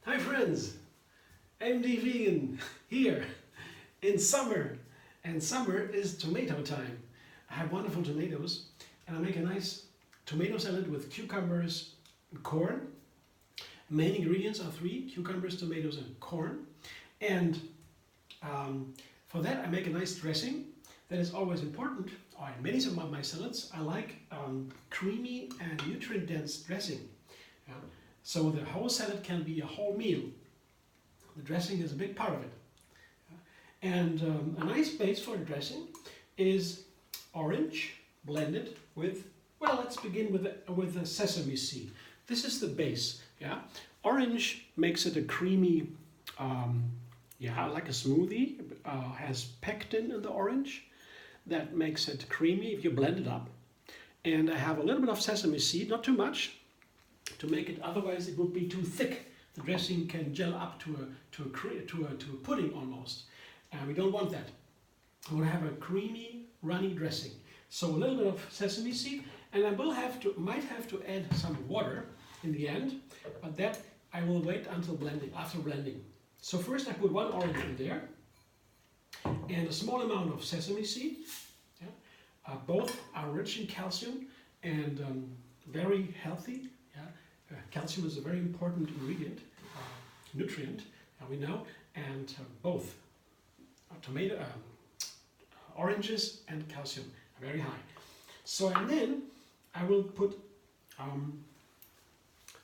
Hi friends, MD Vegan here in summer, and summer is tomato time. I have wonderful tomatoes and I make a nice tomato salad with cucumbers and corn. Main ingredients are 3: cucumbers, tomatoes and corn. And for that I make a nice dressing that is always important. In many of my salads I like creamy and nutrient dense dressing. Yeah. So the whole salad can be a whole meal. The dressing is a big part of it. And a nice base for the dressing is orange blended with, well, let's begin with the sesame seed. This is the base. Yeah, orange makes it a creamy, like a smoothie. Has pectin in the orange that makes it creamy if you blend it up. And I have a little bit of sesame seed, not too much, to make it. Otherwise, it would be too thick. The dressing can gel up to a pudding almost, and we don't want that. I want to have a creamy, runny dressing. So a little bit of sesame seed, and I might have to add some water in the end, but that I will wait until after blending. So first I put 1 orange in there, and a small amount of sesame seed. Yeah. Both are rich in calcium and very healthy. Yeah. Calcium is a very important ingredient, nutrient, we know, and both oranges and calcium are very high. So, and then I will put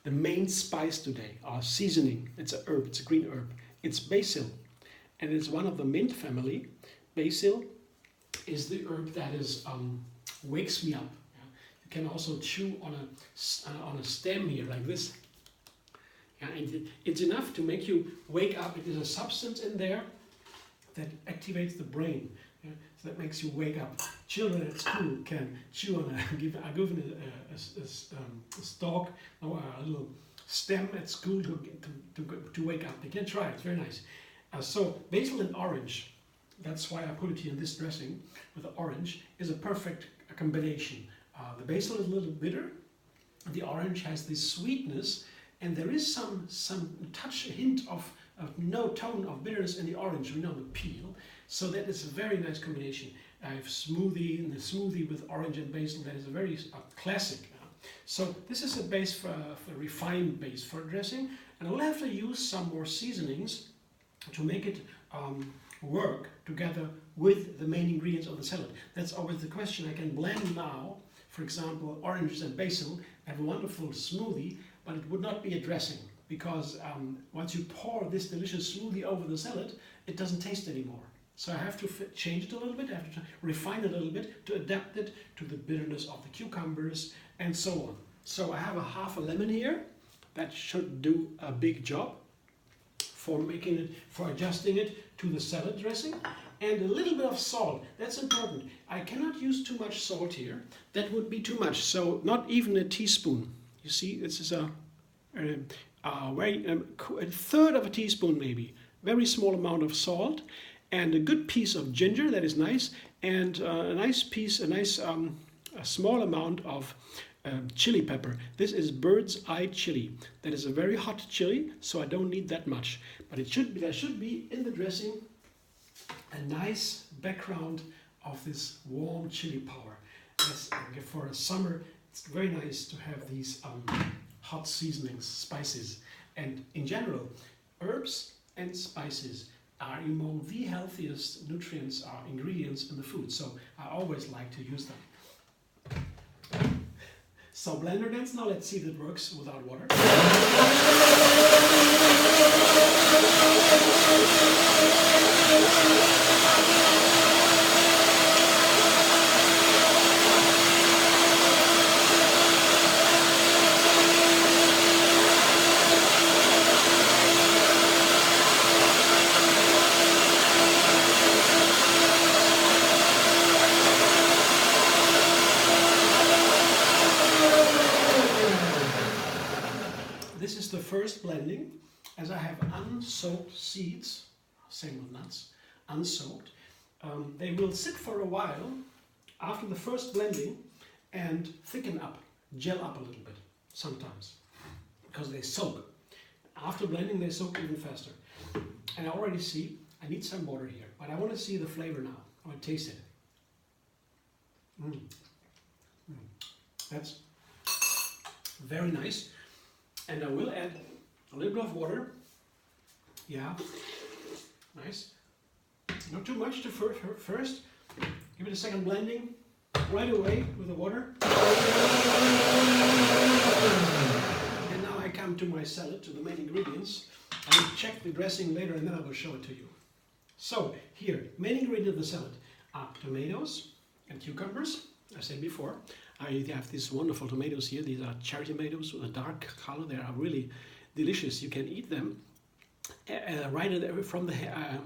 the main spice today, our seasoning. It's a herb, it's a green herb. It's basil, and it's one of the mint family. Basil is the herb that is wakes me up. Yeah? You can also chew on a stem here like this. Yeah, and it's enough to make you wake up. It is a substance in there that activates the brain. Yeah? So that makes you wake up. Children at school can chew on a stalk or a little stem at school to wake up. They can try it. It's very nice. So basil and orange, that's why I put it here in this dressing with the orange, is a perfect combination. The basil is a little bitter. The orange has this sweetness, and there is some a hint of no tone of bitterness in the orange. We know the peel. So that is a very nice combination. I have the smoothie with orange and basil. That is a very classic. So this is a base for a refined base for dressing, and I will have to use some more seasonings to make it work together with the main ingredients of the salad. That's always the question. I can blend now, for example, oranges and basil, have a wonderful smoothie, but it would not be a dressing, because once you pour this delicious smoothie over the salad, it doesn't taste anymore. So I have to change it a little bit, I have to refine it a little bit to adapt it to the bitterness of the cucumbers and so on. So I have a half a lemon here. That should do a big job for adjusting it to the salad dressing. And a little bit of salt, that's important. I cannot use too much salt here. That would be too much, so not even a teaspoon. You see, this is a third of a teaspoon maybe. Very small amount of salt, and a good piece of ginger, that is nice, and a small amount of chili pepper. This is bird's eye chili. That is a very hot chili, so I don't need that much. But there should be in the dressing a nice background of this warm chili power. For a summer, it's very nice to have these hot seasonings, spices. And in general, herbs and spices are among the healthiest nutrients or ingredients in the food. So I always like to use them. So blender dance now, let's see if it works without water. This is the first blending, as I have unsoaked seeds, same with nuts, unsoaked. They will sit for a while after the first blending and thicken up. gel up a little bit sometimes because they soak. After blending, they soak even faster. And I already see I need some water here, but I want to see the flavor now. I want to taste it. That's very nice. And I will add a little bit of water. Yeah, nice. Not too much to first. Give it a second blending right away with the water. And now I come to my salad, to the main ingredients. I will check the dressing later and then I will show it to you. So here, main ingredient of the salad are tomatoes and cucumbers. I said before, I have these wonderful tomatoes here. These are cherry tomatoes with a dark color. They are really delicious. You can eat them right from the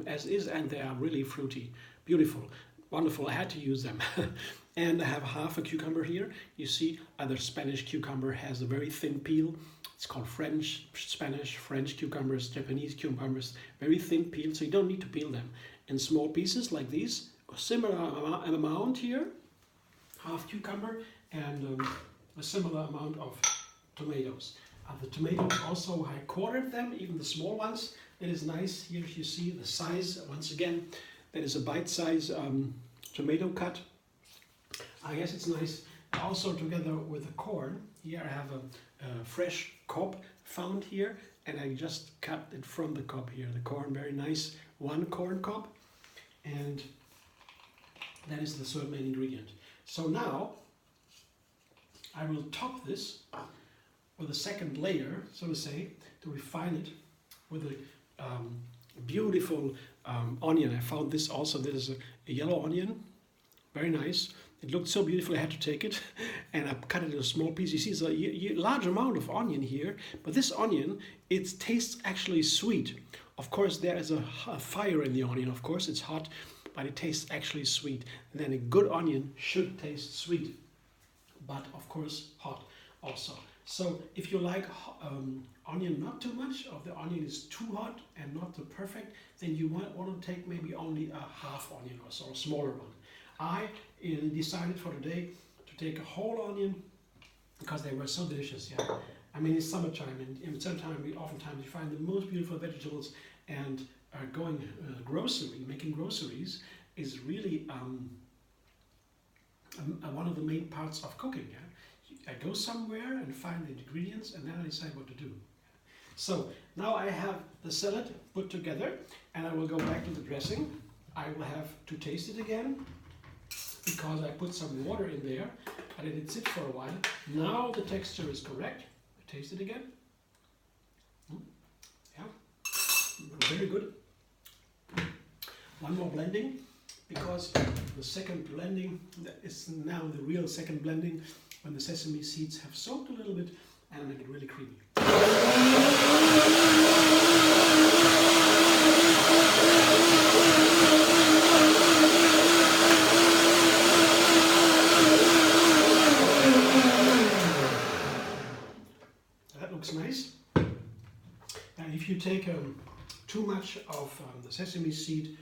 as is, and they are really fruity, beautiful, wonderful. I had to use them. And I have half a cucumber here. You see, other Spanish cucumber has a very thin peel. It's called Spanish, French cucumbers, Japanese cucumbers, very thin peel, so you don't need to peel them. In small pieces like these, a similar amount here, half cucumber, and a similar amount of tomatoes. The tomatoes also, I quartered them, even the small ones. It is nice. Here you see the size, once again, that is a bite-size tomato cut. I guess it's nice. Also together with the corn, here I have a fresh cob found here, and I just cut it from the cob here. The corn, very nice, one corn cob, and that is the third main ingredient. So now I will top this with a second layer, so to say, to refine it with a beautiful onion. I found this also. This is a yellow onion, very nice. It looked so beautiful I had to take it, and I cut it into small pieces. You see, it's a large amount of onion here, but this onion, it tastes actually sweet. Of course, there is a fire in the onion. Of course, it's hot, but it tastes actually sweet. And then a good onion should taste sweet, but of course, hot also. So if you like onion, not too much of the onion is too hot and not too perfect, then you might want to take maybe only a half onion or so, a smaller one. I decided for today to take a whole onion because they were so delicious. Yeah, I mean it's summertime, and in summertime oftentimes you find the most beautiful vegetables. And making groceries is really one of the main parts of cooking. Yeah? I go somewhere and find the ingredients, and then I decide what to do. So now I have the salad put together, and I will go back to the dressing. I will have to taste it again, because I put some water in there, but it did sit for a while. Now the texture is correct. I taste it again. Yeah, very good. One more blending, because the second blending is now the real second blending, when the sesame seeds have soaked a little bit and make it really creamy. Nice. And if you take too much of the sesame seed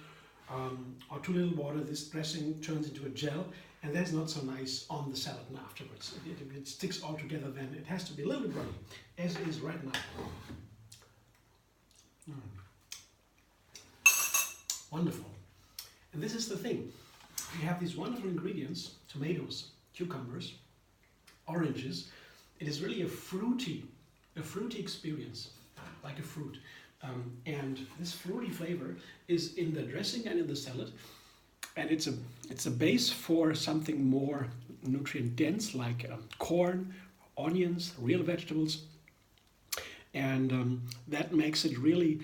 or too little water, this dressing turns into a gel, and that's not so nice on the salad afterwards. If it sticks all together, then it has to be a little bit runny, as it is right now. Wonderful. And this is the thing. We have these wonderful ingredients, tomatoes, cucumbers, oranges. It is really a fruity experience, like a fruit. And this fruity flavor is in the dressing and in the salad. And it's a base for something more nutrient dense, like corn, onions, real vegetables. And that makes it really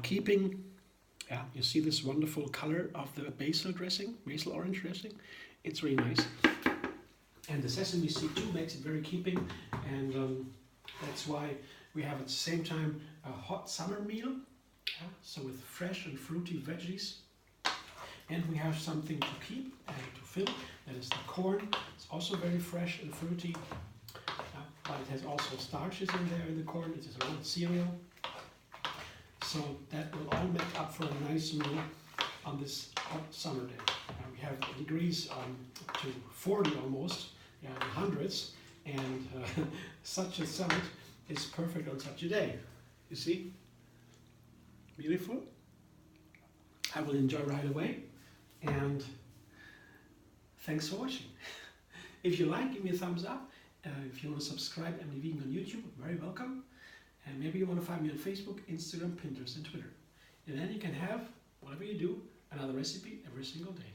keeping, you see this wonderful color of the basil dressing, basil orange dressing. It's really nice. And the sesame seed too makes it very keeping. And that's why we have at the same time a hot summer meal, so with fresh and fruity veggies. And we have something to keep and to fill, that is the corn. It's also very fresh and fruity, but it has also starches in there in the corn. It is a rolled cereal. So that will all make up for a nice meal on this hot summer day. We have degrees up to 40 almost, in hundreds. and such a summit is perfect on such a day. You see? Beautiful. I will enjoy right away, and thanks for watching. If you like, give me a thumbs up. If you want to subscribe MD Vegan on YouTube, very welcome. And maybe you want to find me on Facebook, Instagram, Pinterest, and Twitter. And then you can have, whatever you do, another recipe every single day.